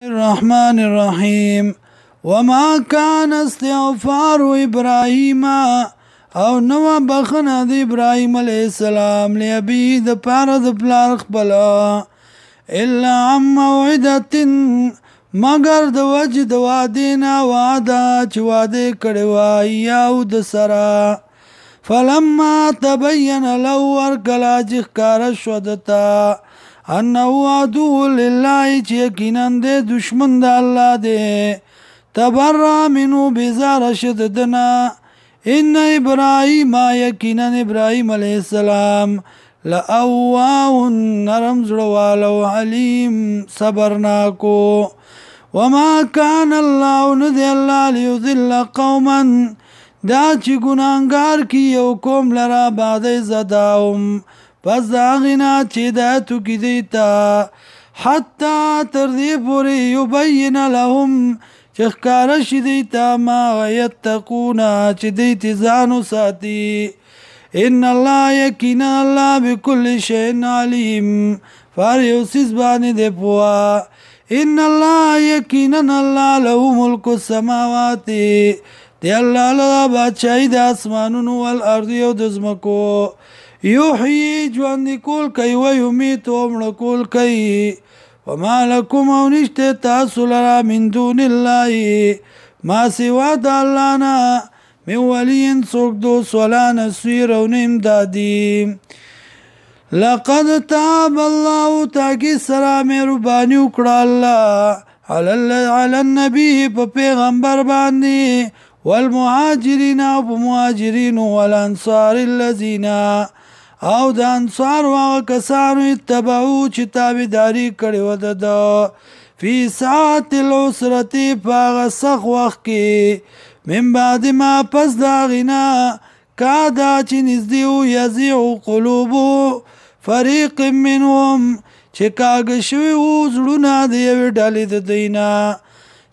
الرحمن الرحیم وما كان استغفار ابراهیم او نو بخنه د ابراهیم علیه السلام لابی د پاره د پلار خپل الا عن موعده مگر د وجه د وادینا وعده چې واده کړي وای یو د سرا فلما تبين له ورکلا چې ښکاره شو دته انه عدو لله چې یقینا د دشمن د الله دی تبرأ منه بزار شددنا ان ابراهیم یقینا ابراهیم علیه السلام لأواه نرم زړوالو علیم صبرناکو وما كان الله ندی الله ليذل قوما دا چې ګناهګار کی یو قوم لرا بعد زداهم پس داغینا چې دا توکی دیتا حتی تردی پوری یبین لهم چې ښکاره شي دیتا ما یتقونا چې دیتی ځانو ساتي ان الله یقینا الله بكل شیء علیم فار یو څیز باندې دی پوه ان الله یقینا الله له ملک السماوات دی الله له بادشاهی د اسمانونو والارض او د ځمکو یحیی ژوند کول کوي و یمیت مړه کول کوي وما لکم او نشته تاسو لرا من دون الله ما سوا د الله نه من ولی څوک دوست ولا نصیر او نه امدادي لقد تاب الله تاکي سره مهرباني وکړه الله علی النبی په پیغمبر باندې والمهاجرین او په مهاجرین والانصار الذين او د انصار واغه کسانو اتبعو چې تابعداري کړې و د فی ساعت العسرة په سخت وخت کې من بعد ما پس دا غنا کادا چې نږدې و یزیع قلوب فریق منهم چې کاږه شوي و زړونه د یوې ډلې د دینا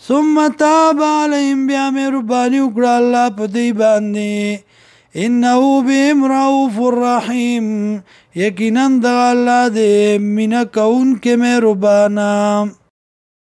ثم تاب علیهم بیا مهرباني وکړه الله په دوی باندې انه بهم رؤوف الرحیم یقینا د الله دې مینه کوونکی مهربانه